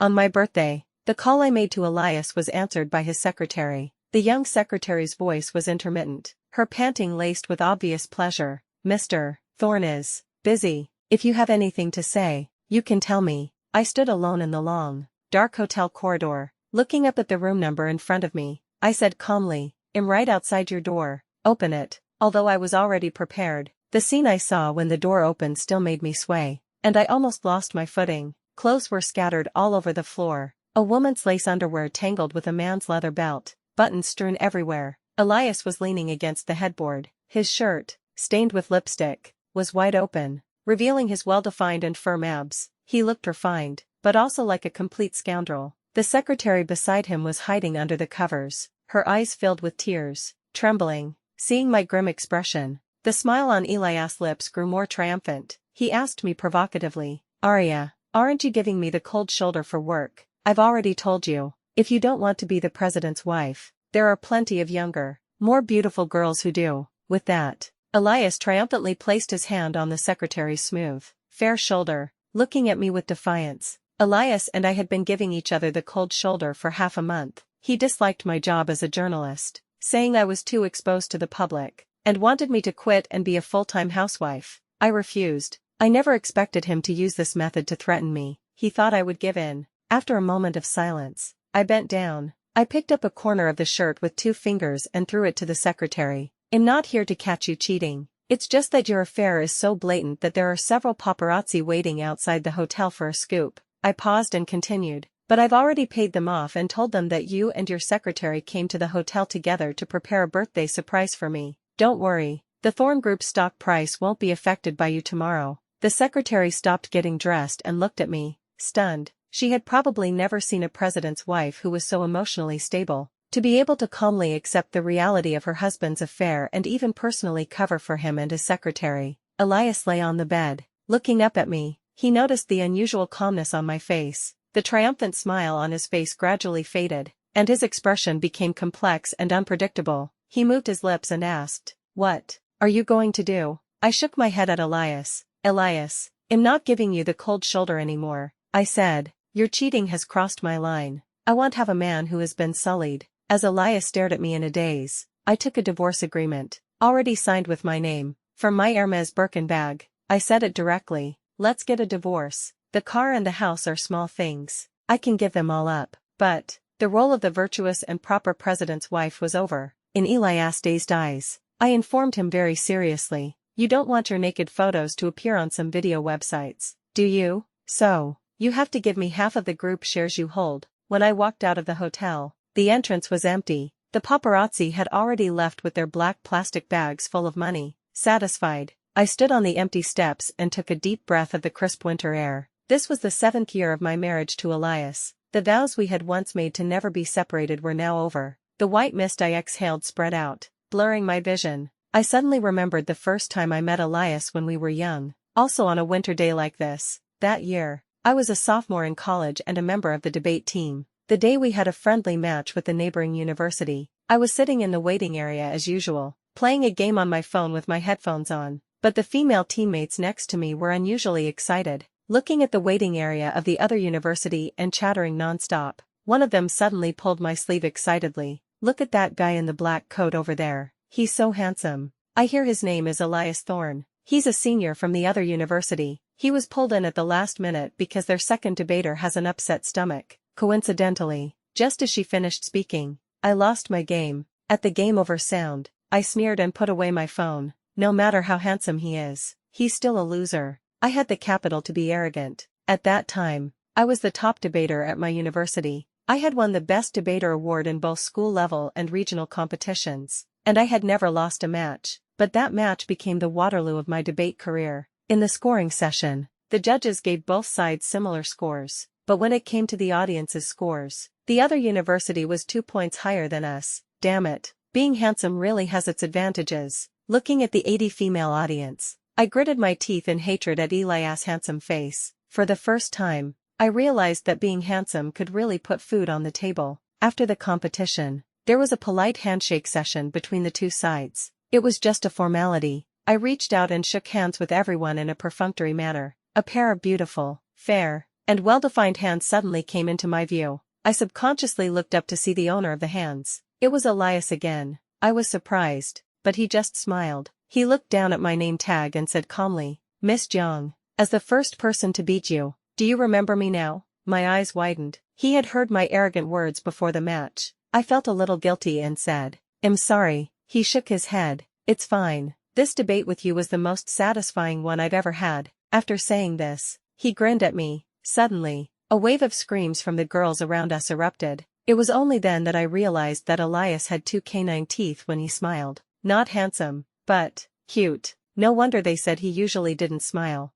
On my birthday, the call I made to Elias was answered by his secretary. The young secretary's voice was intermittent, her panting laced with obvious pleasure. "Mr. Thorne is busy. If you have anything to say, you can tell me." I stood alone in the long, dark hotel corridor, looking up at the room number in front of me. I said calmly, "I'm right outside your door. Open it." Although I was already prepared, the scene I saw when the door opened still made me sway, and I almost lost my footing. Clothes were scattered all over the floor, a woman's lace underwear tangled with a man's leather belt, buttons strewn everywhere. Elias was leaning against the headboard. His shirt, stained with lipstick, was wide open, revealing his well-defined and firm abs. He looked refined, but also like a complete scoundrel. The secretary beside him was hiding under the covers, her eyes filled with tears, trembling. Seeing my grim expression, the smile on Elias' lips grew more triumphant. He asked me provocatively, "Arya, aren't you giving me the cold shoulder for work? I've already told you, if you don't want to be the president's wife, there are plenty of younger, more beautiful girls who do." With that, Elias triumphantly placed his hand on the secretary's smooth, fair shoulder, looking at me with defiance. Elias and I had been giving each other the cold shoulder for half a month. He disliked my job as a journalist, saying I was too exposed to the public, and wanted me to quit and be a full-time housewife. I refused. I never expected him to use this method to threaten me. He thought I would give in. After a moment of silence, I bent down. I picked up a corner of the shirt with 2 fingers and threw it to the secretary. "I'm not here to catch you cheating. It's just that your affair is so blatant that there are several paparazzi waiting outside the hotel for a scoop." I paused and continued, "But I've already paid them off and told them that you and your secretary came to the hotel together to prepare a birthday surprise for me. Don't worry, the Thorne Group's stock price won't be affected by you tomorrow." The secretary stopped getting dressed and looked at me, stunned. She had probably never seen a president's wife who was so emotionally stable. To be able to calmly accept the reality of her husband's affair and even personally cover for him and his secretary. Elias lay on the bed, looking up at me. He noticed the unusual calmness on my face. The triumphant smile on his face gradually faded, and his expression became complex and unpredictable. He moved his lips and asked, "What are you going to do?" I shook my head at Elias. "Elias, I'm not giving you the cold shoulder anymore," I said. "Your cheating has crossed my line. I won't have a man who has been sullied." As Elias stared at me in a daze, I took a divorce agreement, already signed with my name, from my Hermes Birkin bag. I said it directly. "Let's get a divorce. The car and the house are small things. I can give them all up." But the role of the virtuous and proper president's wife was over. In Elias' dazed eyes, I informed him very seriously, "You don't want your naked photos to appear on some video websites, do you? So, you have to give me half of the group shares you hold." When I walked out of the hotel, the entrance was empty. The paparazzi had already left with their black plastic bags full of money. Satisfied, I stood on the empty steps and took a deep breath of the crisp winter air. This was the 7th year of my marriage to Elias. The vows we had once made to never be separated were now over. The white mist I exhaled spread out, blurring my vision. I suddenly remembered the first time I met Elias when we were young, also on a winter day like this. That year, I was a sophomore in college and a member of the debate team. The day we had a friendly match with the neighboring university, I was sitting in the waiting area as usual, playing a game on my phone with my headphones on. But the female teammates next to me were unusually excited, looking at the waiting area of the other university and chattering non-stop. One of them suddenly pulled my sleeve excitedly. "Look at that guy in the black coat over there. He's so handsome. I hear his name is Elias Thorne. He's a senior from the other university. He was pulled in at the last minute because their second debater has an upset stomach." Coincidentally, just as she finished speaking, I lost my game. At the game over sound, I sneered and put away my phone. No matter how handsome he is, he's still a loser. I had the capital to be arrogant. At that time, I was the top debater at my university. I had won the Best Debater award in both school level and regional competitions, and I had never lost a match. But that match became the Waterloo of my debate career. In the scoring session, the judges gave both sides similar scores, but when it came to the audience's scores, the other university was 2 points higher than us. Damn it, being handsome really has its advantages. Looking at the 80 female audience, I gritted my teeth in hatred at Elias' handsome face. For the first time, I realized that being handsome could really put food on the table. After the competition, there was a polite handshake session between the two sides. It was just a formality. I reached out and shook hands with everyone in a perfunctory manner. A pair of beautiful, fair, and well-defined hands suddenly came into my view. I subconsciously looked up to see the owner of the hands. It was Elias again. I was surprised, but he just smiled. He looked down at my name tag and said calmly, "Miss Jiang, as the first person to beat you, do you remember me now?" My eyes widened. He had heard my arrogant words before the match. I felt a little guilty and said, "I'm sorry." He shook his head. "It's fine. This debate with you was the most satisfying one I've ever had." After saying this, he grinned at me. Suddenly, a wave of screams from the girls around us erupted. It was only then that I realized that Elias had two canine teeth when he smiled. Not handsome, but cute. No wonder they said he usually didn't smile.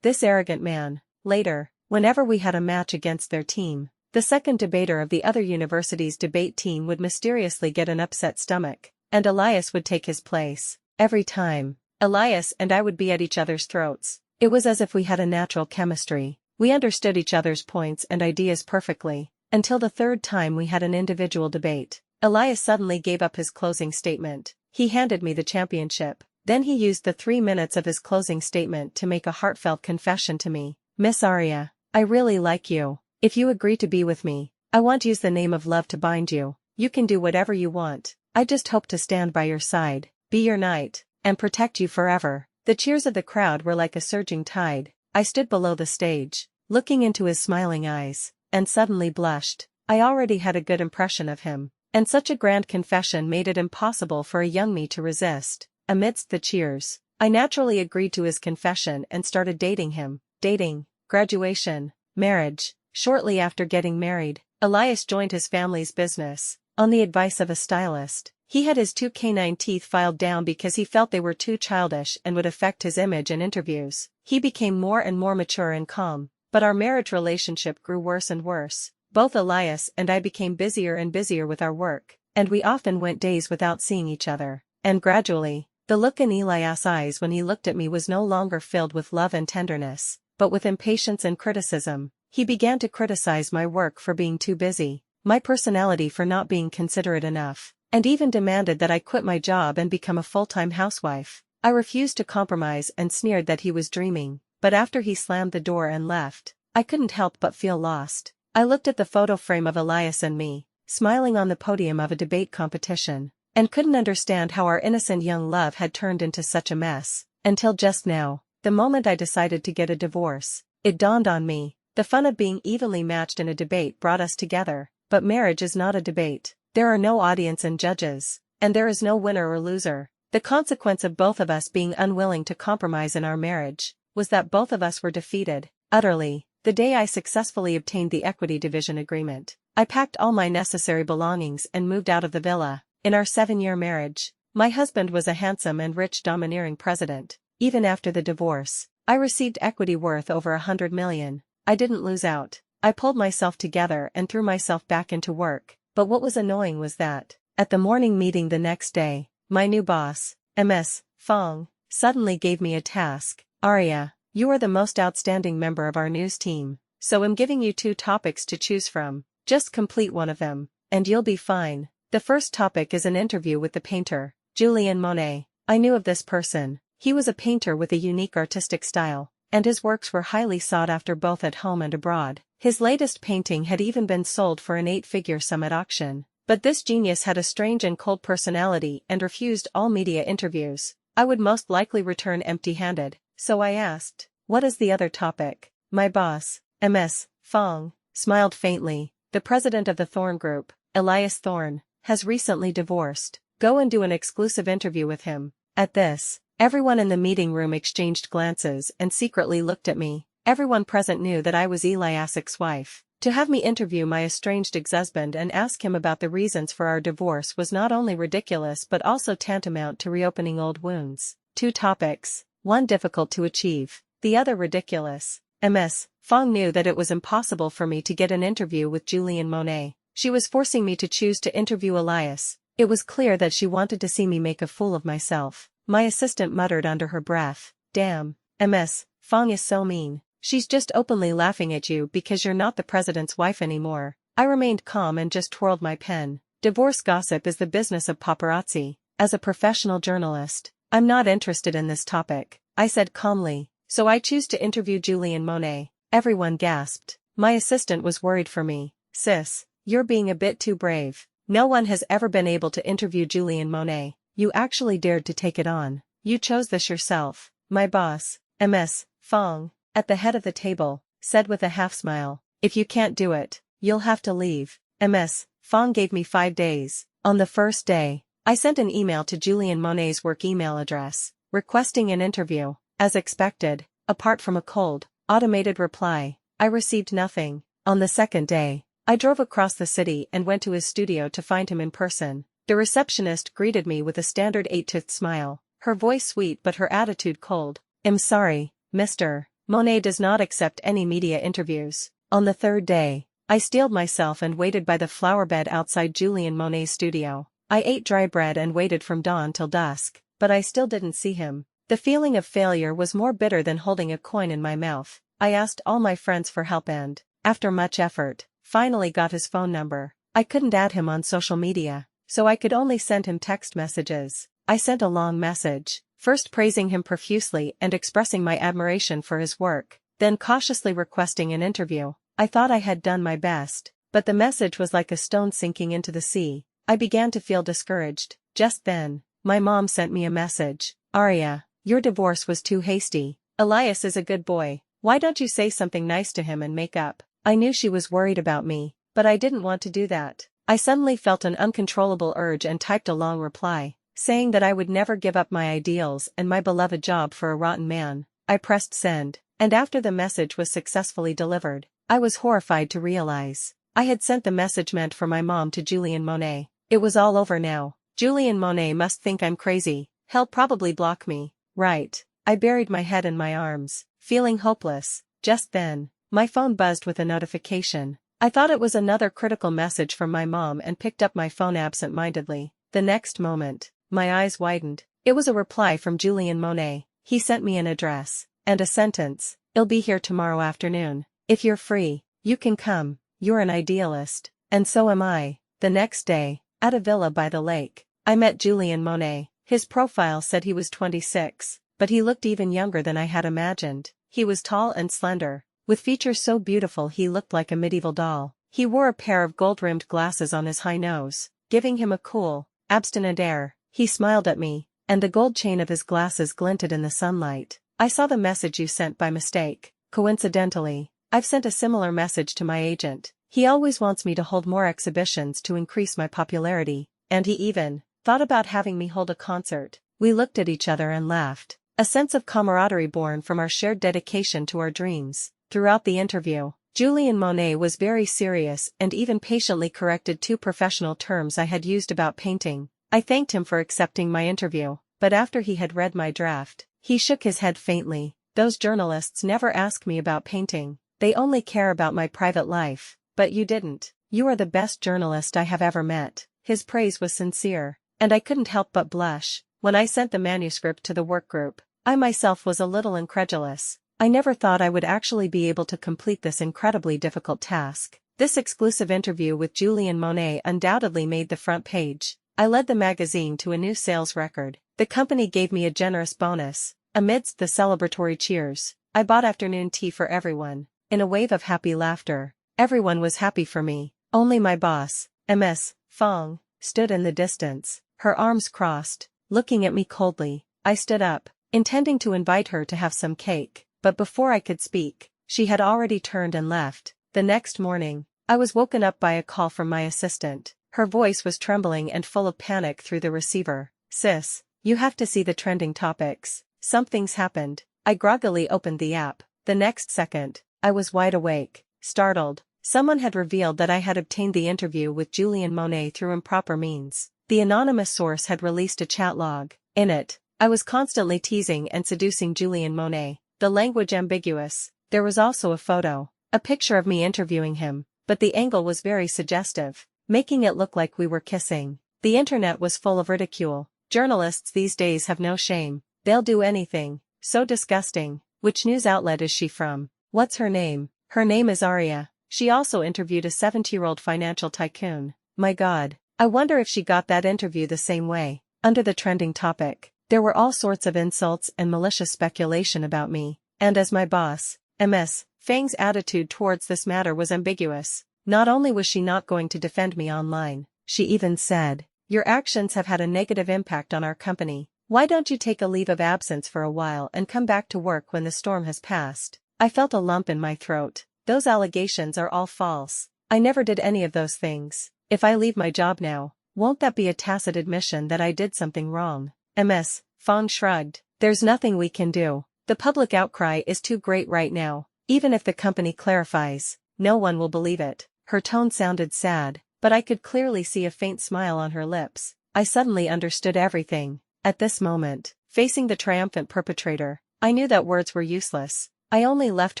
This arrogant man. Later, whenever we had a match against their team, the second debater of the other university's debate team would mysteriously get an upset stomach, and Elias would take his place. Every time, Elias and I would be at each other's throats. It was as if we had a natural chemistry. We understood each other's points and ideas perfectly, until the third time we had an individual debate. Elias suddenly gave up his closing statement. He handed me the championship. Then he used the 3 minutes of his closing statement to make a heartfelt confession to me. "Miss Arya, I really like you. If you agree to be with me, I won't use the name of love to bind you. You can do whatever you want. I just hope to stand by your side, be your knight, and protect you forever." The cheers of the crowd were like a surging tide. I stood below the stage, looking into his smiling eyes, and suddenly blushed. I already had a good impression of him, and such a grand confession made it impossible for a young me to resist. Amidst the cheers, I naturally agreed to his confession and started dating him. Dating, graduation, marriage. Shortly after getting married, Elias joined his family's business. On the advice of a stylist, he had his two canine teeth filed down because he felt they were too childish and would affect his image in interviews. He became more and more mature and calm, but our marriage relationship grew worse and worse. Both Elias and I became busier and busier with our work, and we often went days without seeing each other. And gradually, the look in Elias' eyes when he looked at me was no longer filled with love and tenderness, but with impatience and criticism. He began to criticize my work for being too busy, my personality for not being considerate enough, and even demanded that I quit my job and become a full-time housewife. I refused to compromise and sneered that he was dreaming, but after he slammed the door and left, I couldn't help but feel lost. I looked at the photo frame of Elias and me, smiling on the podium of a debate competition, and couldn't understand how our innocent young love had turned into such a mess, until just now, the moment I decided to get a divorce. It dawned on me, the fun of being evenly matched in a debate brought us together, but marriage is not a debate. There are no audience and judges, and there is no winner or loser. The consequence of both of us being unwilling to compromise in our marriage was that both of us were defeated, utterly. The day I successfully obtained the equity division agreement, I packed all my necessary belongings and moved out of the villa. In our 7-year marriage, my husband was a handsome and rich domineering president. Even after the divorce, I received equity worth over 100 million. I didn't lose out. I pulled myself together and threw myself back into work. But what was annoying was that, at the morning meeting the next day, my new boss, Ms. Fong, suddenly gave me a task. "Arya, you are the most outstanding member of our news team, so I'm giving you 2 topics to choose from. Just complete one of them, and you'll be fine." The first topic is an interview with the painter, Julien Monet. I knew of this person. He was a painter with a unique artistic style, and his works were highly sought after both at home and abroad. His latest painting had even been sold for an 8-figure sum at auction. But this genius had a strange and cold personality and refused all media interviews. I would most likely return empty-handed, so I asked, "What is the other topic?" My boss, Ms. Fong, smiled faintly. "The president of the Thorn Group, Elias Thorn, has recently divorced. Go and do an exclusive interview with him." At this, everyone in the meeting room exchanged glances and secretly looked at me. Everyone present knew that I was Elias's wife. To have me interview my estranged ex-husband and ask him about the reasons for our divorce was not only ridiculous but also tantamount to reopening old wounds. 2 topics, one difficult to achieve, the other ridiculous. Ms. Fong knew that it was impossible for me to get an interview with Julien Monet. She was forcing me to choose to interview Elias. It was clear that she wanted to see me make a fool of myself. My assistant muttered under her breath, "Damn, Ms. Fong is so mean. She's just openly laughing at you because you're not the president's wife anymore." I remained calm and just twirled my pen. Divorce gossip is the business of paparazzi. As a professional journalist, I'm not interested in this topic, I said calmly, so I choose to interview Julien Monet. Everyone gasped. My assistant was worried for me. Sis, you're being a bit too brave. No one has ever been able to interview Julian Monet. You actually dared to take it on. You chose this yourself. My boss, Ms. Fong, at the head of the table, said with a half-smile, if you can't do it, you'll have to leave. Ms. Fong gave me 5 days. On the first day, I sent an email to Julian Monet's work email address, requesting an interview. As expected, apart from a cold, automated reply, I received nothing. On the second day, I drove across the city and went to his studio to find him in person. The receptionist greeted me with a standard 8-toothed smile, her voice sweet but her attitude cold. I'm sorry, Mr. Monet does not accept any media interviews. On the third day, I steeled myself and waited by the flower bed outside Julian Monet's studio. I ate dry bread and waited from dawn till dusk, but I still didn't see him. The feeling of failure was more bitter than holding a coin in my mouth. I asked all my friends for help and, after much effort, finally got his phone number. I couldn't add him on social media, so I could only send him text messages. I sent a long message, first praising him profusely and expressing my admiration for his work, then cautiously requesting an interview. I thought I had done my best, but the message was like a stone sinking into the sea. I began to feel discouraged. Just then, my mom sent me a message. Arya, your divorce was too hasty. Elias is a good boy. Why don't you say something nice to him and make up? I knew she was worried about me, but I didn't want to do that. I suddenly felt an uncontrollable urge and typed a long reply, saying that I would never give up my ideals and my beloved job for a rotten man. I pressed send, and after the message was successfully delivered, I was horrified to realize I had sent the message meant for my mom to Julian Monet. It was all over now. Julian Monet must think I'm crazy. He'll probably block me. Right. I buried my head in my arms, feeling hopeless. Just then, my phone buzzed with a notification. I thought it was another critical message from my mom and picked up my phone absent-mindedly. The next moment, my eyes widened. It was a reply from Julian Monet. He sent me an address and a sentence. I'll be here tomorrow afternoon. If you're free, you can come. You're an idealist. And so am I. The next day, at a villa by the lake, I met Julian Monet. His profile said he was 26, but he looked even younger than I had imagined. He was tall and slender, with features so beautiful he looked like a medieval doll. He wore a pair of gold-rimmed glasses on his high nose, giving him a cool, abstinent air. He smiled at me, and the gold chain of his glasses glinted in the sunlight. I saw the message you sent by mistake. Coincidentally, I've sent a similar message to my agent. He always wants me to hold more exhibitions to increase my popularity, and he even thought about having me hold a concert. We looked at each other and laughed. A sense of camaraderie born from our shared dedication to our dreams. Throughout the interview, Julian Monet was very serious and even patiently corrected 2 professional terms I had used about painting. I thanked him for accepting my interview, but after he had read my draft, he shook his head faintly. Those journalists never ask me about painting. They only care about my private life. But you didn't. You are the best journalist I have ever met. His praise was sincere, and I couldn't help but blush. When I sent the manuscript to the work group, I myself was a little incredulous. I never thought I would actually be able to complete this incredibly difficult task. This exclusive interview with Julian Monet undoubtedly made the front page. I led the magazine to a new sales record. The company gave me a generous bonus. Amidst the celebratory cheers, I bought afternoon tea for everyone. In a wave of happy laughter, everyone was happy for me. Only my boss, Ms. Fong, stood in the distance, her arms crossed, looking at me coldly. I stood up, intending to invite her to have some cake, but before I could speak, she had already turned and left. The next morning, I was woken up by a call from my assistant. Her voice was trembling and full of panic through the receiver. Sis, you have to see the trending topics. Something's happened. I groggily opened the app. The next second, I was wide awake, startled. Someone had revealed that I had obtained the interview with Julian Monet through improper means. The anonymous source had released a chat log. In it, I was constantly teasing and seducing Julian Monet. The language ambiguous. There was also a photo, a picture of me interviewing him, but the angle was very suggestive, making it look like we were kissing. The internet was full of ridicule. Journalists these days have no shame. They'll do anything. So disgusting. Which news outlet is she from? What's her name? Her name is Arya. She also interviewed a 70-year-old financial tycoon. My God, I wonder if she got that interview the same way. Under the trending topic, there were all sorts of insults and malicious speculation about me, and as my boss, Ms. Fang's attitude towards this matter was ambiguous. Not only was she not going to defend me online, she even said, "Your actions have had a negative impact on our company. Why don't you take a leave of absence for a while and come back to work when the storm has passed?" I felt a lump in my throat. Those allegations are all false. I never did any of those things. If I leave my job now, won't that be a tacit admission that I did something wrong? Fang shrugged. There's nothing we can do. The public outcry is too great right now. Even if the company clarifies, no one will believe it. Her tone sounded sad, but I could clearly see a faint smile on her lips. I suddenly understood everything. At this moment, facing the triumphant perpetrator, I knew that words were useless. I only left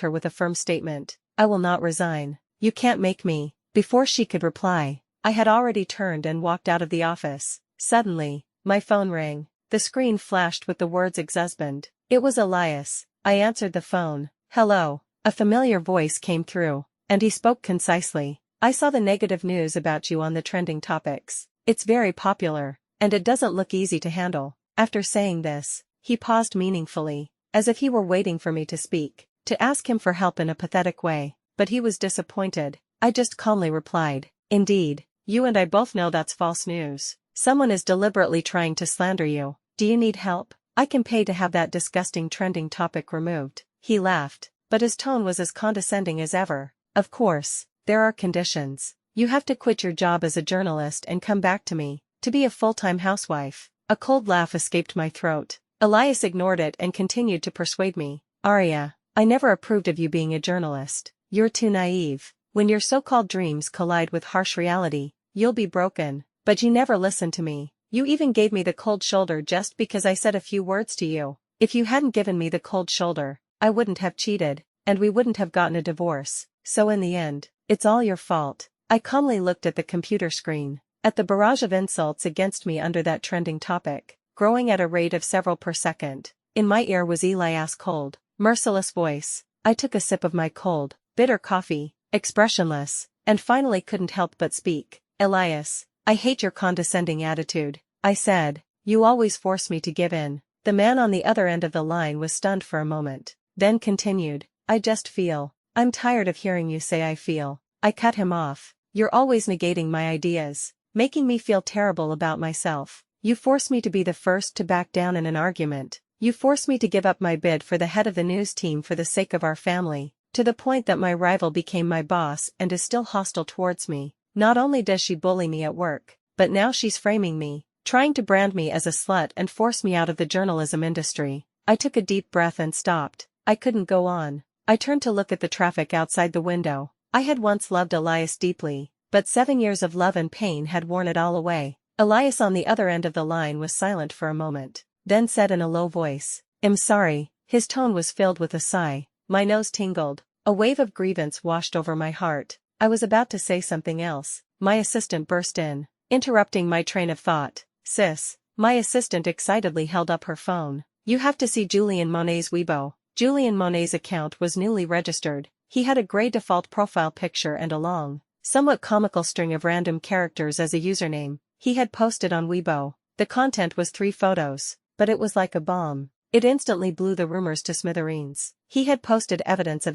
her with a firm statement. I will not resign. You can't make me. Before she could reply, I had already turned and walked out of the office. Suddenly, my phone rang. The screen flashed with the words ex-husband. It was Elias. I answered the phone. "Hello." A familiar voice came through, and he spoke concisely. "I saw the negative news about you on the trending topics. It's very popular, and it doesn't look easy to handle." After saying this, he paused meaningfully, as if he were waiting for me to speak, to ask him for help in a pathetic way, but he was disappointed. I just calmly replied, "Indeed, you and I both know that's false news. Someone is deliberately trying to slander you. Do you need help? I can pay to have that disgusting trending topic removed." He laughed, but his tone was as condescending as ever. "Of course, there are conditions. You have to quit your job as a journalist and come back to me, to be a full-time housewife." A cold laugh escaped my throat. Elias ignored it and continued to persuade me. "Arya, I never approved of you being a journalist. You're too naive. When your so-called dreams collide with harsh reality, you'll be broken. But you never listened to me. You even gave me the cold shoulder just because I said a few words to you. If you hadn't given me the cold shoulder, I wouldn't have cheated, and we wouldn't have gotten a divorce. So in the end, it's all your fault." I calmly looked at the computer screen, at the barrage of insults against me under that trending topic, growing at a rate of several per second. In my ear was Elias' cold, merciless voice. I took a sip of my cold, bitter coffee, expressionless, and finally couldn't help but speak. "Elias, I hate your condescending attitude," I said. "You always force me to give in." The man on the other end of the line was stunned for a moment, then continued, "I just feel. I'm tired of hearing you say I feel." I cut him off. "You're always negating my ideas, making me feel terrible about myself. You force me to be the first to back down in an argument. You force me to give up my bid for the head of the news team for the sake of our family, to the point that my rival became my boss and is still hostile towards me. Not only does she bully me at work, but now she's framing me, trying to brand me as a slut and force me out of the journalism industry." I took a deep breath and stopped. I couldn't go on. I turned to look at the traffic outside the window. I had once loved Elias deeply, but 7 years of love and pain had worn it all away. Elias on the other end of the line was silent for a moment, then said in a low voice, "I'm sorry." His tone was filled with a sigh. My nose tingled. A wave of grievance washed over my heart. I was about to say something else. My assistant burst in, interrupting my train of thought. "Sis." My assistant excitedly held up her phone. "You have to see Julien Monet's Weibo." Julien Monet's account was newly registered. He had a grey default profile picture and a long, somewhat comical string of random characters as a username. He had posted on Weibo. The content was 3 photos, but it was like a bomb. It instantly blew the rumors to smithereens. He had posted evidence of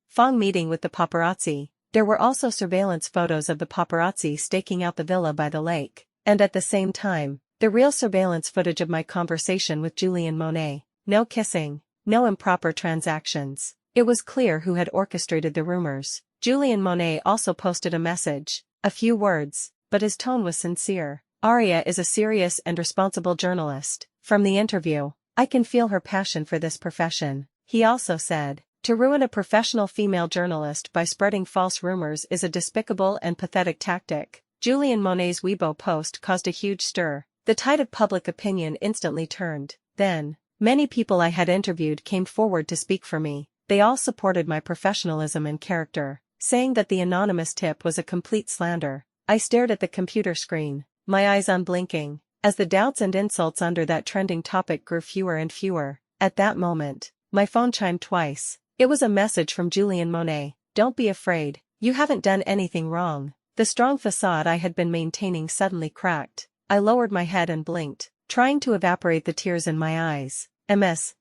Fang meeting with the paparazzi. There were also surveillance photos of the paparazzi staking out the villa by the lake, and at the same time, the real surveillance footage of my conversation with Julien Monet. No kissing, no improper transactions. It was clear who had orchestrated the rumors. Julien Monet also posted a message, a few words, but his tone was sincere. "Arya is a serious and responsible journalist. From the interview, I can feel her passion for this profession." He also said, "To ruin a professional female journalist by spreading false rumors is a despicable and pathetic tactic." Julien Monet's Weibo post caused a huge stir. The tide of public opinion instantly turned. Then, many people I had interviewed came forward to speak for me. They all supported my professionalism and character, saying that the anonymous tip was a complete slander. I stared at the computer screen, my eyes unblinking, as the doubts and insults under that trending topic grew fewer and fewer. At that moment, my phone chimed twice. It was a message from Julien Monet. "Don't be afraid, you haven't done anything wrong." The strong facade I had been maintaining suddenly cracked. I lowered my head and blinked, trying to evaporate the tears in my eyes.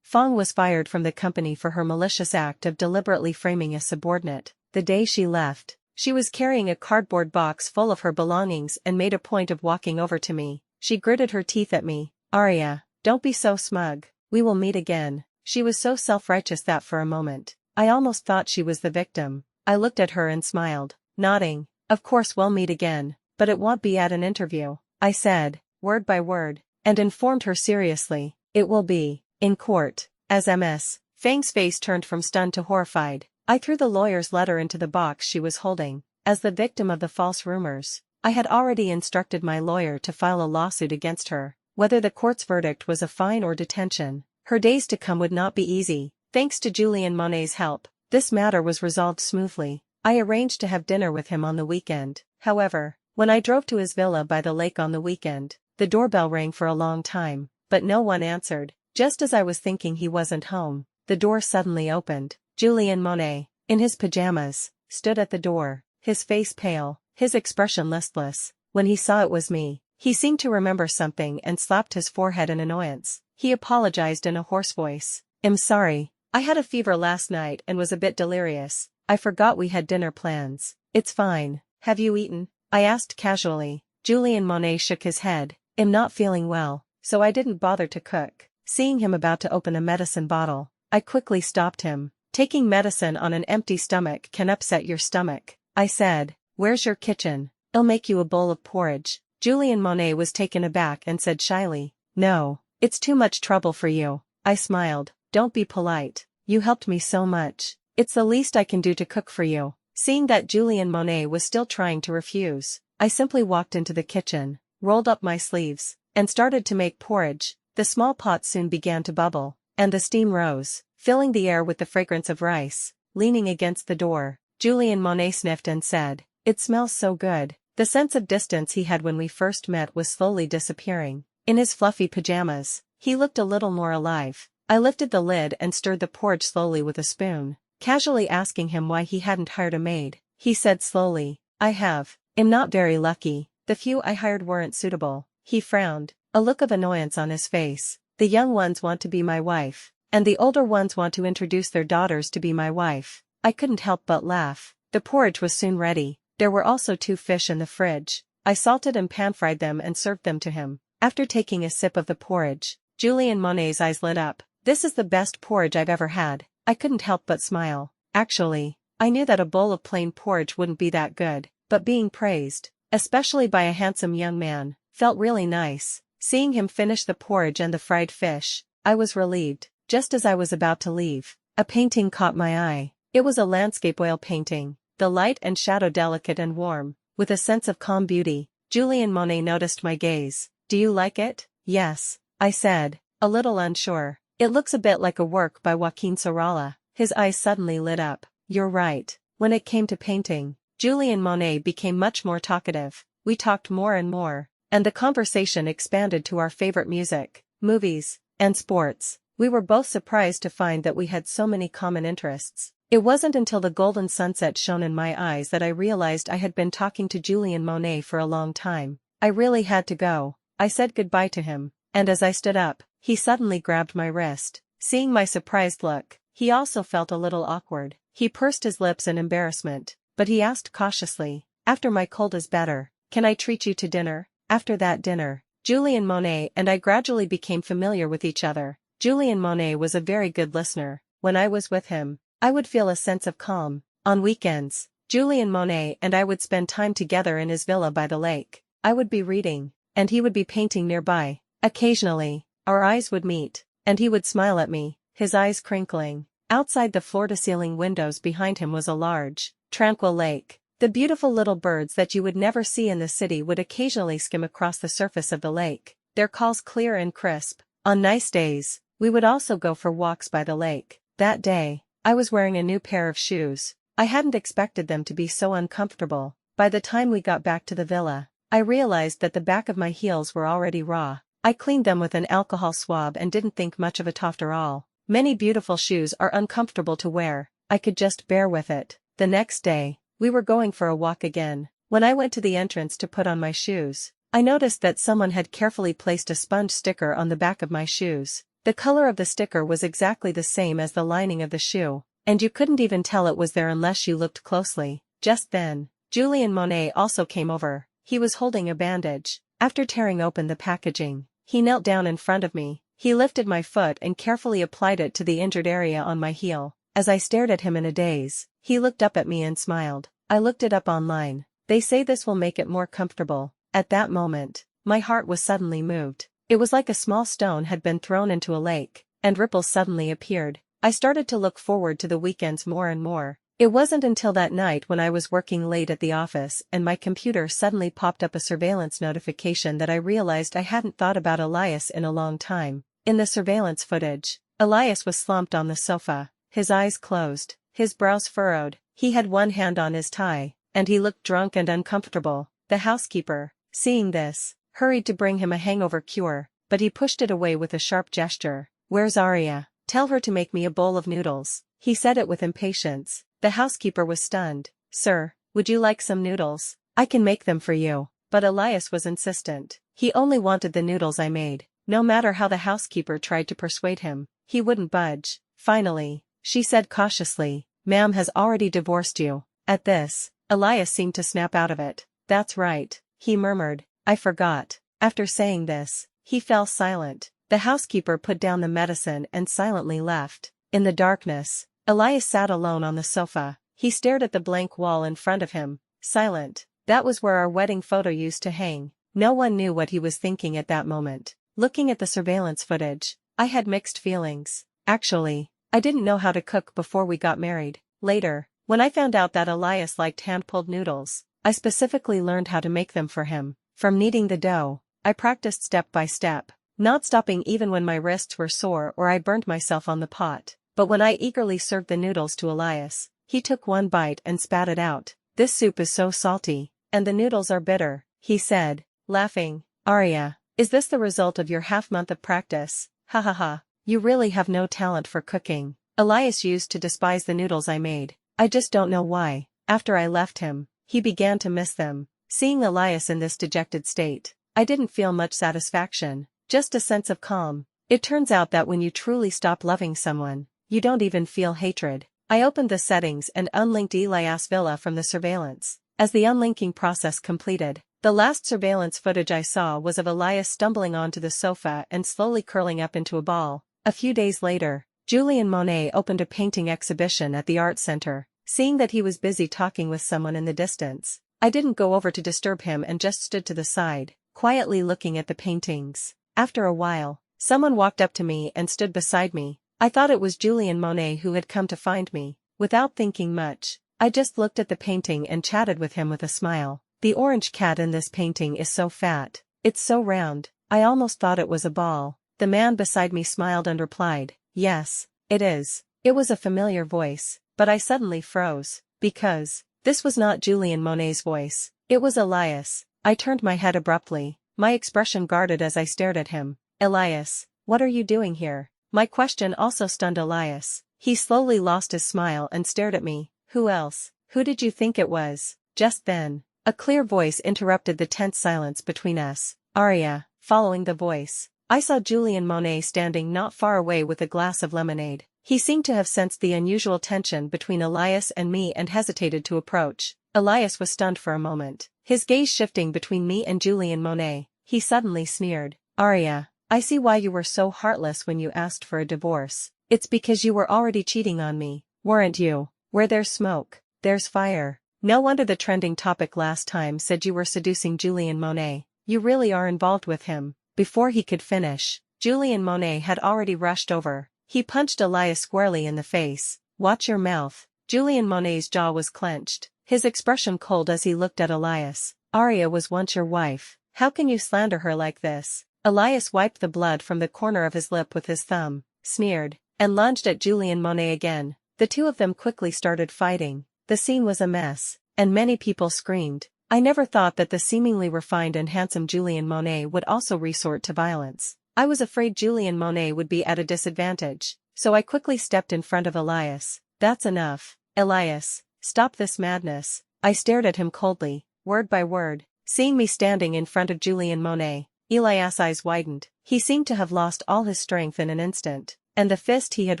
Fong was fired from the company for her malicious act of deliberately framing a subordinate. The day she left, she was carrying a cardboard box full of her belongings and made a point of walking over to me. She gritted her teeth at me. "Arya, don't be so smug. We will meet again." She was so self-righteous that for a moment, I almost thought she was the victim. I looked at her and smiled, nodding. "Of course we'll meet again, but it won't be at an interview," I said, word by word, and informed her seriously. "It will be in court, as Ms." Fang's face turned from stunned to horrified. I threw the lawyer's letter into the box she was holding. As the victim of the false rumors, I had already instructed my lawyer to file a lawsuit against her. Whether the court's verdict was a fine or detention, her days to come would not be easy. Thanks to Julian Monet's help, this matter was resolved smoothly. I arranged to have dinner with him on the weekend. However, when I drove to his villa by the lake on the weekend, the doorbell rang for a long time, but no one answered. Just as I was thinking he wasn't home, the door suddenly opened. Julian Monet, in his pajamas, stood at the door, his face pale, his expression listless. When he saw it was me, he seemed to remember something and slapped his forehead in annoyance. He apologized in a hoarse voice. "I'm sorry. I had a fever last night and was a bit delirious. I forgot we had dinner plans." "It's fine. Have you eaten?" I asked casually. Julian Monet shook his head. "I'm not feeling well, so I didn't bother to cook." Seeing him about to open a medicine bottle, I quickly stopped him. "Taking medicine on an empty stomach can upset your stomach," I said. "Where's your kitchen? I'll make you a bowl of porridge." Julian Monet was taken aback and said shyly, "No, it's too much trouble for you." I smiled. "Don't be polite. You helped me so much. It's the least I can do to cook for you." Seeing that Julian Monet was still trying to refuse, I simply walked into the kitchen, rolled up my sleeves, and started to make porridge. The small pot soon began to bubble, and the steam rose, filling the air with the fragrance of rice. Leaning against the door, Julian Monet sniffed and said, "It smells so good." The sense of distance he had when we first met was slowly disappearing. In his fluffy pajamas, he looked a little more alive. I lifted the lid and stirred the porridge slowly with a spoon, casually asking him why he hadn't hired a maid. He said slowly, "I'm not very lucky. The few I hired weren't suitable." He frowned, a look of annoyance on his face. "The young ones want to be my wife, and the older ones want to introduce their daughters to be my wife." I couldn't help but laugh. The porridge was soon ready. There were also 2 fish in the fridge. I salted and pan-fried them and served them to him. After taking a sip of the porridge, Julian Monet's eyes lit up. "This is the best porridge I've ever had." I couldn't help but smile. Actually, I knew that a bowl of plain porridge wouldn't be that good, but being praised, especially by a handsome young man, felt really nice. Seeing him finish the porridge and the fried fish, I was relieved. Just as I was about to leave, a painting caught my eye. It was a landscape oil painting, the light and shadow delicate and warm, with a sense of calm beauty. Julian Monet noticed my gaze. "Do you like it?" "Yes," I said, a little unsure. "It looks a bit like a work by Joaquin Sorolla." His eyes suddenly lit up. "You're right." When it came to painting, Julian Monet became much more talkative. We talked more and more, and the conversation expanded to our favorite music, movies, and sports. We were both surprised to find that we had so many common interests. It wasn't until the golden sunset shone in my eyes that I realized I had been talking to Julian Monet for a long time. I really had to go. I said goodbye to him, and as I stood up, he suddenly grabbed my wrist. Seeing my surprised look, he also felt a little awkward. He pursed his lips in embarrassment, but he asked cautiously, "After my cold is better, can I treat you to dinner?" After that dinner, Julian Monet and I gradually became familiar with each other. Julian Monet was a very good listener. When I was with him, I would feel a sense of calm. On weekends, Julian Monet and I would spend time together in his villa by the lake. I would be reading, and he would be painting nearby. Occasionally, our eyes would meet, and he would smile at me, his eyes crinkling. Outside the floor-to-ceiling windows behind him was a large, tranquil lake. The beautiful little birds that you would never see in the city would occasionally skim across the surface of the lake, their calls clear and crisp. On nice days, we would also go for walks by the lake. That day, I was wearing a new pair of shoes. I hadn't expected them to be so uncomfortable. By the time we got back to the villa, I realized that the back of my heels were already raw. I cleaned them with an alcohol swab and didn't think much of it after all. Many beautiful shoes are uncomfortable to wear. I could just bear with it. The next day, we were going for a walk again. When I went to the entrance to put on my shoes, I noticed that someone had carefully placed a sponge sticker on the back of my shoes. The color of the sticker was exactly the same as the lining of the shoe, and you couldn't even tell it was there unless you looked closely. Just then, Julian Monet also came over. He was holding a bandage. After tearing open the packaging, he knelt down in front of me. He lifted my foot and carefully applied it to the injured area on my heel. As I stared at him in a daze, he looked up at me and smiled. I looked it up online. They say this will make it more comfortable. At that moment, my heart was suddenly moved. It was like a small stone had been thrown into a lake, and ripples suddenly appeared. I started to look forward to the weekends more and more. It wasn't until that night when I was working late at the office and my computer suddenly popped up a surveillance notification that I realized I hadn't thought about Elias in a long time. In the surveillance footage, Elias was slumped on the sofa, his eyes closed, his brows furrowed. He had one hand on his tie, and he looked drunk and uncomfortable. The housekeeper, seeing this, hurried to bring him a hangover cure, but he pushed it away with a sharp gesture. "Where's Arya? Tell her to make me a bowl of noodles." He said it with impatience. The housekeeper was stunned. "Sir, would you like some noodles? I can make them for you." But Elias was insistent. He only wanted the noodles I made. No matter how the housekeeper tried to persuade him, he wouldn't budge. Finally, she said cautiously, "Ma'am has already divorced you." At this, Elias seemed to snap out of it. "That's right," he murmured. "I forgot." After saying this, he fell silent. The housekeeper put down the medicine and silently left. In the darkness, Elias sat alone on the sofa. He stared at the blank wall in front of him, silent. That was where our wedding photo used to hang. No one knew what he was thinking at that moment. Looking at the surveillance footage, I had mixed feelings. Actually, I didn't know how to cook before we got married. Later, when I found out that Elias liked hand-pulled noodles, I specifically learned how to make them for him. From kneading the dough, I practiced step by step, not stopping even when my wrists were sore or I burned myself on the pot. But when I eagerly served the noodles to Elias, he took one bite and spat it out. "This soup is so salty, and the noodles are bitter," he said, laughing. "Arya, is this the result of your half-month of practice? Ha ha ha, you really have no talent for cooking." Elias used to despise the noodles I made. I just don't know why. After I left him, he began to miss them. Seeing Elias in this dejected state, I didn't feel much satisfaction, just a sense of calm. It turns out that when you truly stop loving someone, you don't even feel hatred. I opened the settings and unlinked Elias Villa from the surveillance. As the unlinking process completed, the last surveillance footage I saw was of Elias stumbling onto the sofa and slowly curling up into a ball. A few days later, Julian Monet opened a painting exhibition at the art center. Seeing that he was busy talking with someone in the distance, I didn't go over to disturb him and just stood to the side, quietly looking at the paintings. After a while, someone walked up to me and stood beside me. I thought it was Julian Monet who had come to find me. Without thinking much, I just looked at the painting and chatted with him with a smile. "The orange cat in this painting is so fat. It's so round, I almost thought it was a ball." The man beside me smiled and replied, "Yes, it is." It was a familiar voice, but I suddenly froze, because this was not Julian Monet's voice. It was Elias. I turned my head abruptly, my expression guarded as I stared at him. "Elias, what are you doing here?" My question also stunned Elias. He slowly lost his smile and stared at me. "Who else? Who did you think it was?" Just then, a clear voice interrupted the tense silence between us. "Arya." Following the voice, I saw Julian Monet standing not far away with a glass of lemonade. He seemed to have sensed the unusual tension between Elias and me and hesitated to approach. Elias was stunned for a moment, his gaze shifting between me and Julian Monet. He suddenly sneered. "Arya, I see why you were so heartless when you asked for a divorce. It's because you were already cheating on me, weren't you? Where there's smoke, there's fire." No wonder the trending topic last time said you were seducing Julian Monet. You really are involved with him. Before he could finish, Julian Monet had already rushed over. He punched Elias squarely in the face. "Watch your mouth." Julian Monet's jaw was clenched, his expression cold as he looked at Elias. "Arya was once your wife. How can you slander her like this?" Elias wiped the blood from the corner of his lip with his thumb, sneered, and lunged at Julian Monet again. The two of them quickly started fighting. The scene was a mess, and many people screamed. I never thought that the seemingly refined and handsome Julian Monet would also resort to violence. I was afraid Julian Monet would be at a disadvantage, so I quickly stepped in front of Elias. "That's enough. Elias, stop this madness." I stared at him coldly, word by word. Seeing me standing in front of Julian Monet, Elias' eyes widened. He seemed to have lost all his strength in an instant, and the fist he had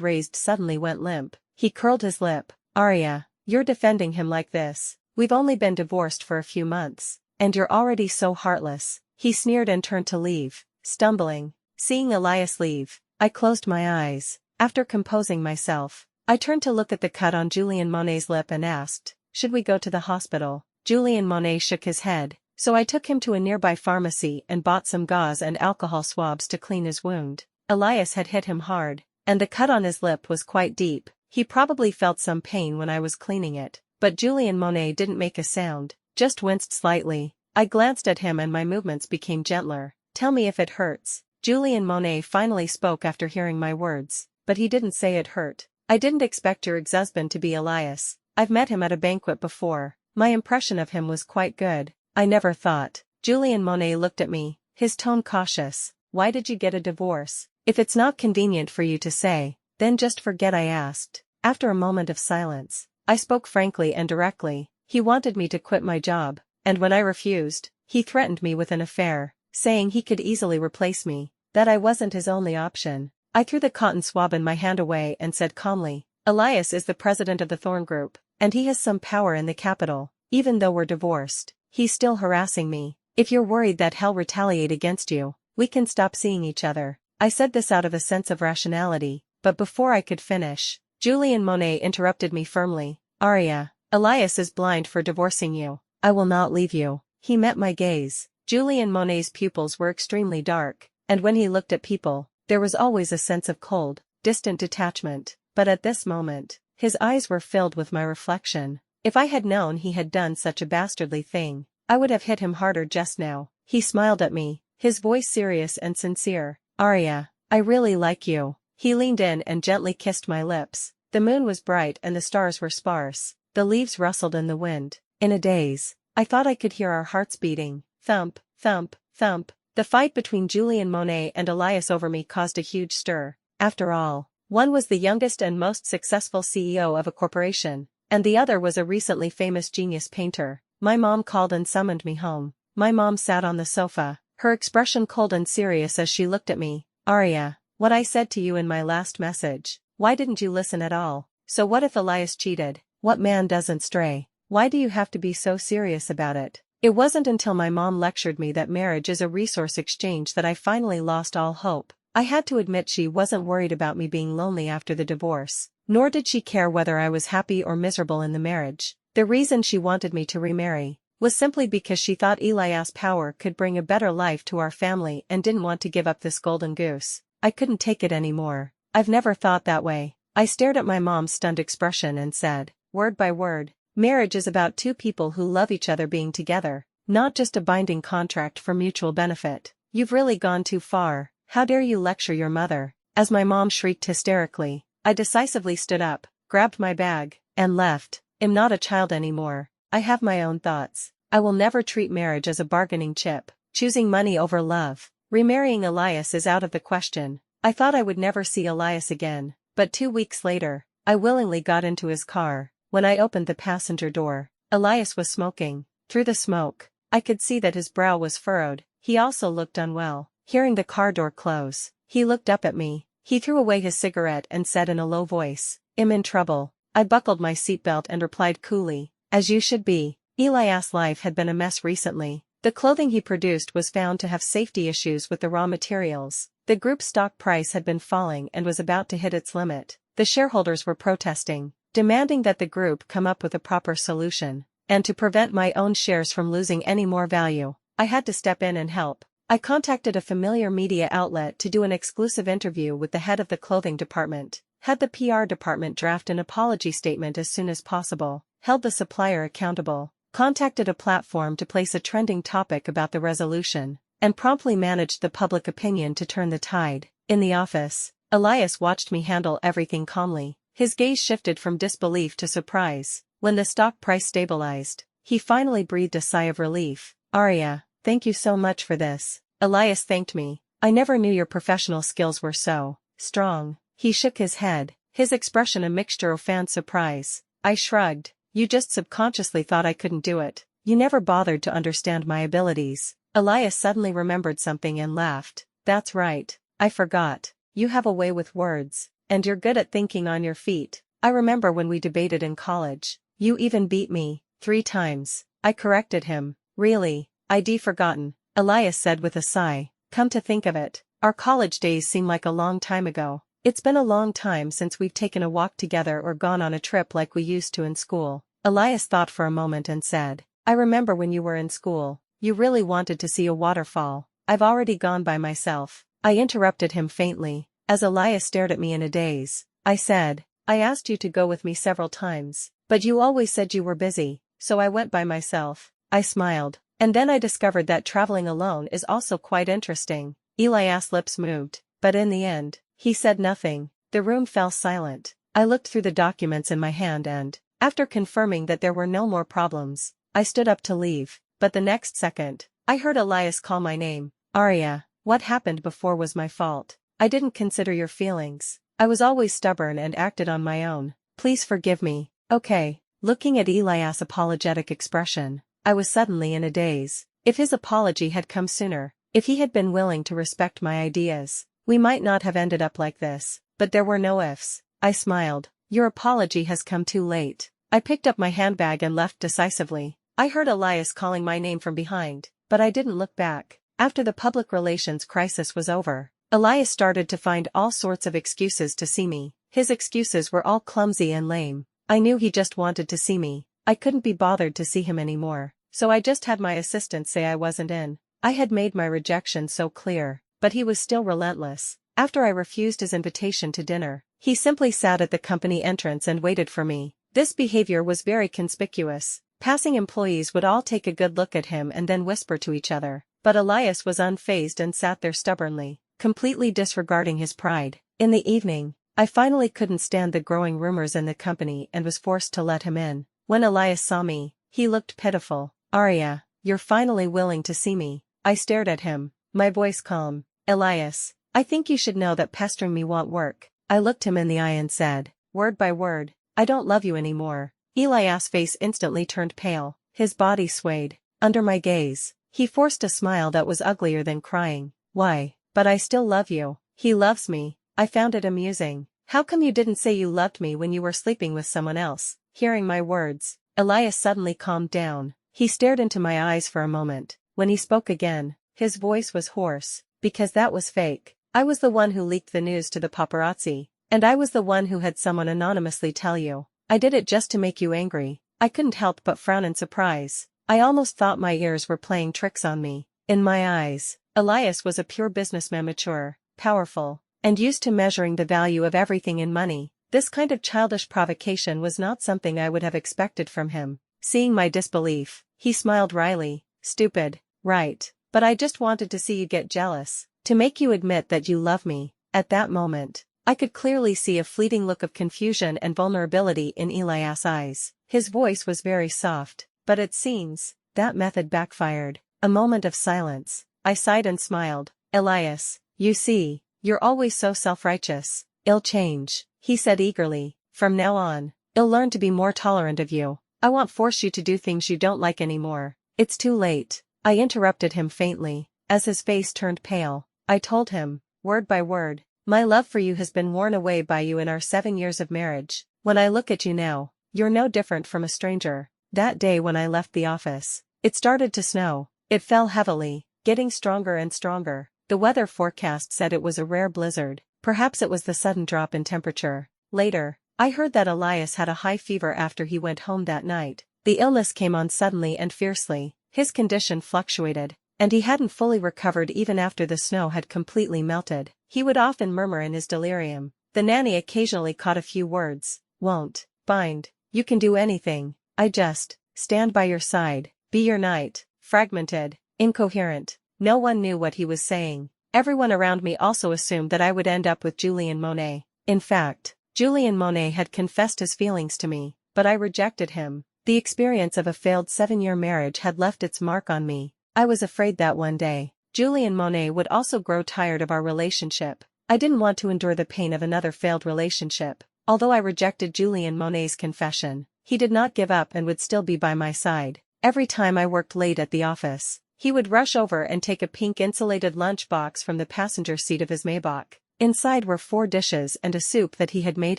raised suddenly went limp. He curled his lip. Arya, you're defending him like this. We've only been divorced for a few months, and you're already so heartless. He sneered and turned to leave, stumbling. Seeing Elias leave, I closed my eyes. After composing myself, I turned to look at the cut on Julien Monet's lip and asked, should we go to the hospital? Julien Monet shook his head, so I took him to a nearby pharmacy and bought some gauze and alcohol swabs to clean his wound. Elias had hit him hard, and the cut on his lip was quite deep. He probably felt some pain when I was cleaning it, but Julien Monet didn't make a sound, just winced slightly. I glanced at him and my movements became gentler. Tell me if it hurts. Julien Monet finally spoke after hearing my words, but he didn't say it hurt. I didn't expect your ex-husband to be Elias. I've met him at a banquet before. My impression of him was quite good. I never thought. Julien Monet looked at me, his tone cautious. Why did you get a divorce? If it's not convenient for you to say, then just forget I asked. After a moment of silence, I spoke frankly and directly. He wanted me to quit my job, and when I refused, he threatened me with an affair, saying he could easily replace me, that I wasn't his only option. I threw the cotton swab in my hand away and said calmly, Elias is the president of the Thorn Group, and he has some power in the capital. Even though we're divorced, he's still harassing me. If you're worried that he'll retaliate against you, we can stop seeing each other. I said this out of a sense of rationality, but before I could finish, Julien Monet interrupted me firmly. Arya, Elias is blind for divorcing you. I will not leave you. He met my gaze. Julien Monet's pupils were extremely dark, and when he looked at people, there was always a sense of cold, distant detachment, but at this moment, his eyes were filled with my reflection. If I had known he had done such a bastardly thing, I would have hit him harder just now. He smiled at me, his voice serious and sincere. Arya, I really like you. He leaned in and gently kissed my lips. The moon was bright and the stars were sparse. The leaves rustled in the wind. In a daze, I thought I could hear our hearts beating. Thump, thump, thump. The fight between Julien Monet and Elias over me caused a huge stir. After all, one was the youngest and most successful CEO of a corporation, and the other was a recently famous genius painter. My mom called and summoned me home. My mom sat on the sofa, her expression cold and serious as she looked at me. Arya, what I said to you in my last message, why didn't you listen at all? So what if Elias cheated? What man doesn't stray? Why do you have to be so serious about it? It wasn't until my mom lectured me that marriage is a resource exchange that I finally lost all hope. I had to admit she wasn't worried about me being lonely after the divorce, nor did she care whether I was happy or miserable in the marriage. The reason she wanted me to remarry was simply because she thought Elias' power could bring a better life to our family and didn't want to give up this golden goose. I couldn't take it anymore. I've never thought that way. I stared at my mom's stunned expression and said, word by word, marriage is about two people who love each other being together, not just a binding contract for mutual benefit. You've really gone too far. How dare you lecture your mother? As my mom shrieked hysterically, I decisively stood up, grabbed my bag, and left. I'm not a child anymore. I have my own thoughts. I will never treat marriage as a bargaining chip, choosing money over love. Remarrying Elias is out of the question. I thought I would never see Elias again, but 2 weeks later, I willingly got into his car. When I opened the passenger door, Elias was smoking. Through the smoke, I could see that his brow was furrowed. He also looked unwell. Hearing the car door close, he looked up at me. He threw away his cigarette and said in a low voice, I'm in trouble. I buckled my seatbelt and replied coolly, as you should be. Elias' life had been a mess recently. The clothing he produced was found to have safety issues with the raw materials. The group's stock price had been falling and was about to hit its limit. The shareholders were protesting, demanding that the group come up with a proper solution. And to prevent my own shares from losing any more value, I had to step in and help. I contacted a familiar media outlet to do an exclusive interview with the head of the clothing department, had the PR department draft an apology statement as soon as possible, held the supplier accountable, contacted a platform to place a trending topic about the resolution, and promptly managed the public opinion to turn the tide. In the office, Elias watched me handle everything calmly. His gaze shifted from disbelief to surprise. When the stock price stabilized, he finally breathed a sigh of relief. Arya, thank you so much for this. Elias thanked me. I never knew your professional skills were so strong. He shook his head, his expression a mixture of fanned surprise. I shrugged. You just subconsciously thought I couldn't do it. You never bothered to understand my abilities. Elias suddenly remembered something and laughed. That's right, I forgot. You have a way with words, and you're good at thinking on your feet. I remember when we debated in college. You even beat me 3 times. I corrected him. Really, I'd forgotten, Elias said with a sigh. Come to think of it, our college days seem like a long time ago. It's been a long time since we've taken a walk together or gone on a trip like we used to in school. Elias thought for a moment and said, I remember when you were in school. You really wanted to see a waterfall. I've already gone by myself. I interrupted him faintly, as Elias stared at me in a daze. I said, I asked you to go with me several times, but you always said you were busy, so I went by myself. I smiled, and then I discovered that traveling alone is also quite interesting. Elias' lips moved, but in the end, he said nothing. The room fell silent. I looked through the documents in my hand and, after confirming that there were no more problems, I stood up to leave, but the next second, I heard Elias call my name. Arya, what happened before was my fault. I didn't consider your feelings. I was always stubborn and acted on my own. Please forgive me. Okay. Looking at Elias' apologetic expression, I was suddenly in a daze. If his apology had come sooner, if he had been willing to respect my ideas, we might not have ended up like this, but there were no ifs. I smiled. Your apology has come too late. I picked up my handbag and left decisively. I heard Elias calling my name from behind, but I didn't look back. After the public relations crisis was over, Elias started to find all sorts of excuses to see me. His excuses were all clumsy and lame. I knew he just wanted to see me. I couldn't be bothered to see him anymore, so I just had my assistant say I wasn't in. I had made my rejection so clear, but he was still relentless. After I refused his invitation to dinner, he simply sat at the company entrance and waited for me. This behavior was very conspicuous. Passing employees would all take a good look at him and then whisper to each other, but Elias was unfazed and sat there stubbornly, completely disregarding his pride. In the evening, I finally couldn't stand the growing rumors in the company and was forced to let him in. When Elias saw me, he looked pitiful. Arya, you're finally willing to see me. I stared at him, my voice calm. Elias, I think you should know that pestering me won't work. I looked him in the eye and said, word by word, I don't love you anymore. Elias' face instantly turned pale. His body swayed. Under my gaze, he forced a smile that was uglier than crying. Why, but I still love you. He loves me. I found it amusing. How come you didn't say you loved me when you were sleeping with someone else? Hearing my words, Elias suddenly calmed down. He stared into my eyes for a moment. When he spoke again, his voice was hoarse, because that was fake. I was the one who leaked the news to the paparazzi, and I was the one who had someone anonymously tell you. I did it just to make you angry. I couldn't help but frown in surprise. I almost thought my ears were playing tricks on me. In my eyes, Elias was a pure businessman, mature, powerful, and used to measuring the value of everything in money. This kind of childish provocation was not something I would have expected from him. Seeing my disbelief, he smiled wryly. Stupid, right, but I just wanted to see you get jealous, to make you admit that you love me. At that moment, I could clearly see a fleeting look of confusion and vulnerability in Elias' eyes. His voice was very soft, but it seems that method backfired. A moment of silence. I sighed and smiled. Elias, you see, you're always so self-righteous. I'll change, he said eagerly. From now on, I'll learn to be more tolerant of you. I won't force you to do things you don't like anymore. It's too late. I interrupted him faintly, as his face turned pale. I told him, word by word, my love for you has been worn away by you in our 7 years of marriage. When I look at you now, you're no different from a stranger. That day when I left the office, it started to snow. It fell heavily, getting stronger and stronger. The weather forecast said it was a rare blizzard. Perhaps it was the sudden drop in temperature. Later, I heard that Elias had a high fever after he went home that night. The illness came on suddenly and fiercely. His condition fluctuated, and he hadn't fully recovered even after the snow had completely melted. He would often murmur in his delirium. The nanny occasionally caught a few words. Won't bind. You can do anything. I just stand by your side, be your knight. Fragmented, incoherent. No one knew what he was saying. Everyone around me also assumed that I would end up with Julien Monet. In fact, Julien Monet had confessed his feelings to me, but I rejected him. The experience of a failed 7-year marriage had left its mark on me. I was afraid that one day, Julien Monet would also grow tired of our relationship. I didn't want to endure the pain of another failed relationship. Although I rejected Julien Monet's confession, he did not give up and would still be by my side. Every time I worked late at the office, He would rush over and take a pink insulated lunch box from the passenger seat of his Maybach. Inside were 4 dishes and a soup that he had made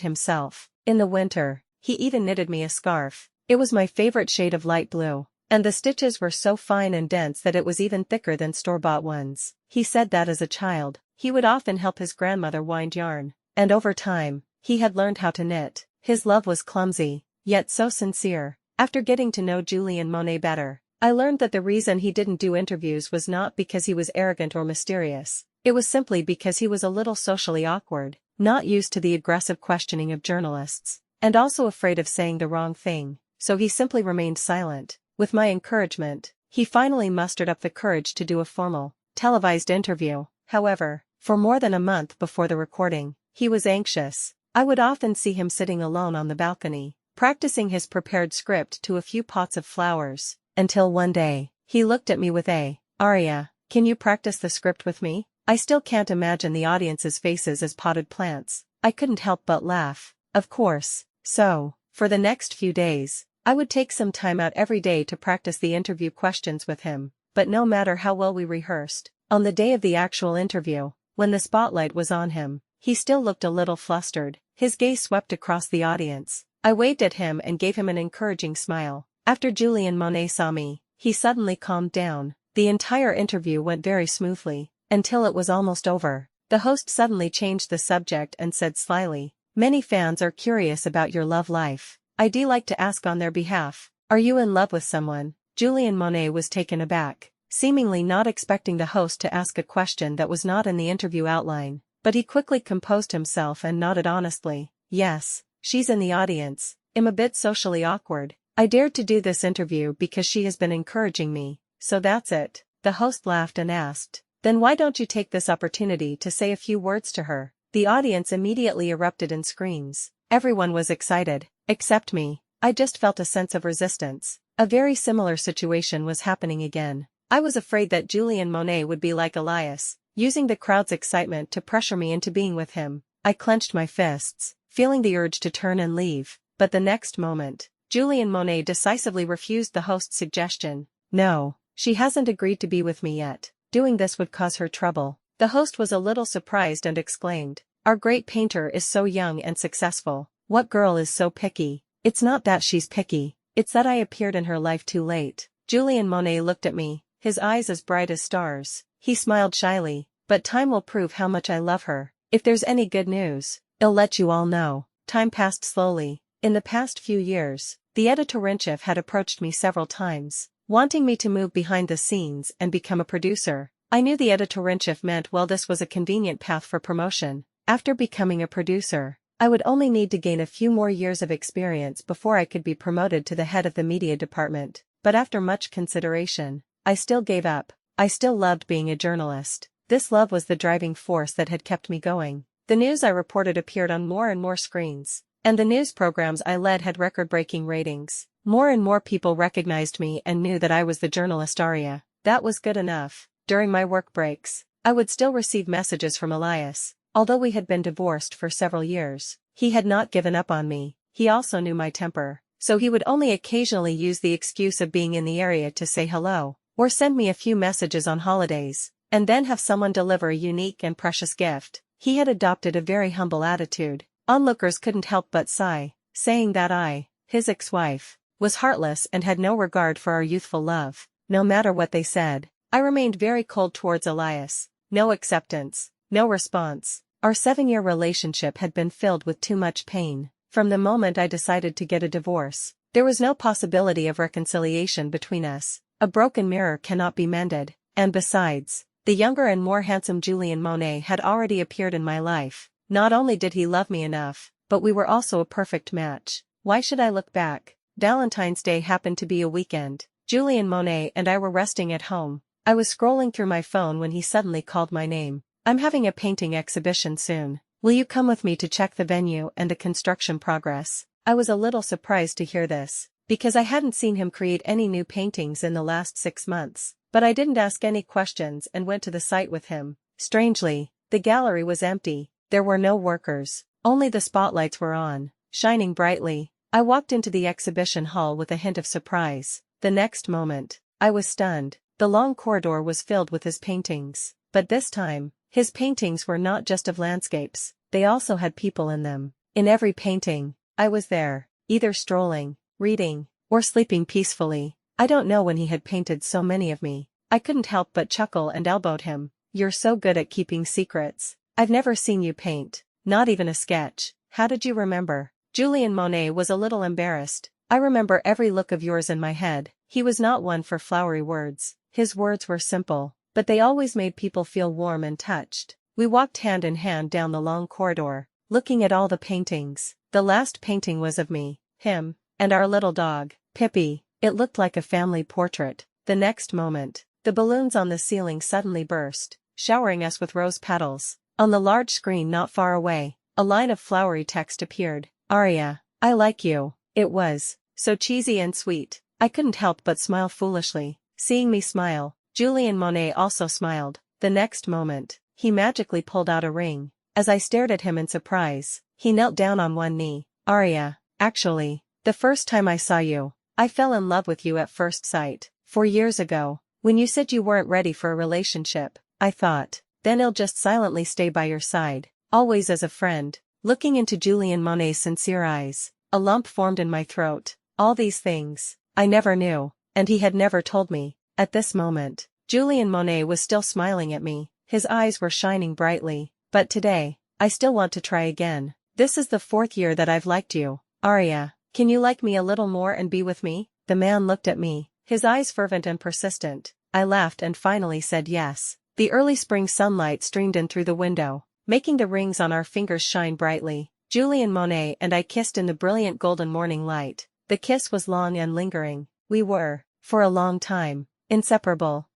himself. In the winter, he even knitted me a scarf. It was my favorite shade of light blue, and the stitches were so fine and dense that it was even thicker than store-bought ones. He said that as a child, he would often help his grandmother wind yarn, and over time, he had learned how to knit. His love was clumsy, yet so sincere. After getting to know Julien Monet better, I learned that the reason he didn't do interviews was not because he was arrogant or mysterious. It was simply because he was a little socially awkward, not used to the aggressive questioning of journalists, and also afraid of saying the wrong thing, so he simply remained silent. With my encouragement, he finally mustered up the courage to do a formal, televised interview. However, for more than a month before the recording, he was anxious. I would often see him sitting alone on the balcony, practicing his prepared script to a few pots of flowers, until one day, he looked at me with "Aria, can you practice the script with me?" I still can't imagine the audience's faces as potted plants. I couldn't help but laugh, of course. So, for the next few days, I would take some time out every day to practice the interview questions with him, but no matter how well we rehearsed, on the day of the actual interview, when the spotlight was on him, he still looked a little flustered. His gaze swept across the audience. I waved at him and gave him an encouraging smile. After Julien Monet saw me, he suddenly calmed down. The entire interview went very smoothly, until it was almost over. The host suddenly changed the subject and said slyly, "Many fans are curious about your love life. I'd like to ask on their behalf, are you in love with someone?" Julien Monet was taken aback, seemingly not expecting the host to ask a question that was not in the interview outline, but he quickly composed himself and nodded honestly. "Yes, she's in the audience. I'm a bit socially awkward. I dared to do this interview because she has been encouraging me, so that's it." The host laughed and asked, "Then why don't you take this opportunity to say a few words to her?" The audience immediately erupted in screams. Everyone was excited, except me. I just felt a sense of resistance. A very similar situation was happening again. I was afraid that Julien Monet would be like Elias, using the crowd's excitement to pressure me into being with him. I clenched my fists, feeling the urge to turn and leave, but the next moment, Julien Monet decisively refused the host's suggestion. "No, she hasn't agreed to be with me yet. Doing this would cause her trouble." The host was a little surprised and exclaimed, "Our great painter is so young and successful. What girl is so picky?" "It's not that she's picky, it's that I appeared in her life too late." Julien Monet looked at me, his eyes as bright as stars. He smiled shyly, "But time will prove how much I love her. If there's any good news, I'll let you all know." Time passed slowly. In the past few years, the editor-in-chief had approached me several times, wanting me to move behind the scenes and become a producer. I knew the editor-in-chief meant well, this was a convenient path for promotion. After becoming a producer, I would only need to gain a few more years of experience before I could be promoted to the head of the media department. But after much consideration, I still gave up. I still loved being a journalist. This love was the driving force that had kept me going. The news I reported appeared on more and more screens, and the news programs I led had record-breaking ratings. More and more people recognized me and knew that I was the journalist Aria. That was good enough. During my work breaks, I would still receive messages from Elias. Although we had been divorced for several years, he had not given up on me. He also knew my temper, so he would only occasionally use the excuse of being in the area to say hello, or send me a few messages on holidays, and then have someone deliver a unique and precious gift. He had adopted a very humble attitude. Onlookers couldn't help but sigh, saying that I, his ex-wife, was heartless and had no regard for our youthful love. No matter what they said, I remained very cold towards Elias. No acceptance, no response. Our 7-year relationship had been filled with too much pain. From the moment I decided to get a divorce, there was no possibility of reconciliation between us. A broken mirror cannot be mended, and besides, the younger and more handsome Julien Monet had already appeared in my life. Not only did he love me enough, but we were also a perfect match. Why should I look back? Valentine's Day happened to be a weekend. Julien Monet and I were resting at home. I was scrolling through my phone when he suddenly called my name. "I'm having a painting exhibition soon. Will you come with me to check the venue and the construction progress?" I was a little surprised to hear this, because I hadn't seen him create any new paintings in the last 6 months. But I didn't ask any questions and went to the site with him. Strangely, the gallery was empty. There were no workers. Only the spotlights were on, shining brightly. I walked into the exhibition hall with a hint of surprise. The next moment, I was stunned. The long corridor was filled with his paintings, but this time, his paintings were not just of landscapes, they also had people in them. In every painting, I was there, either strolling, reading, or sleeping peacefully. I don't know when he had painted so many of me. I couldn't help but chuckle and elbowed him. "You're so good at keeping secrets. I've never seen you paint, not even a sketch. How did you remember?" Julian Monet was a little embarrassed. "I remember every look of yours in my head." He was not one for flowery words. His words were simple, but they always made people feel warm and touched. We walked hand in hand down the long corridor, looking at all the paintings. The last painting was of me, him, and our little dog, Pippi. It looked like a family portrait. The next moment, the balloons on the ceiling suddenly burst, showering us with rose petals. On the large screen not far away, a line of flowery text appeared. "Aria, I like you." It was so cheesy and sweet. I couldn't help but smile foolishly. Seeing me smile, Julian Monet also smiled. The next moment, he magically pulled out a ring. As I stared at him in surprise, he knelt down on one knee. "Aria, actually, the first time I saw you, I fell in love with you at first sight. 4 years ago, when you said you weren't ready for a relationship, I thought, then I'll just silently stay by your side, always as a friend." Looking into Julian Monet's sincere eyes, a lump formed in my throat. All these things, I never knew, and he had never told me. At this moment, Julian Monet was still smiling at me, his eyes were shining brightly. "But today, I still want to try again. This is the 4th year that I've liked you. Aria, can you like me a little more and be with me?" The man looked at me, his eyes fervent and persistent. I laughed and finally said yes. The early spring sunlight streamed in through the window, making the rings on our fingers shine brightly. Julian Monet and I kissed in the brilliant golden morning light. The kiss was long and lingering. We were, for a long time, inseparable.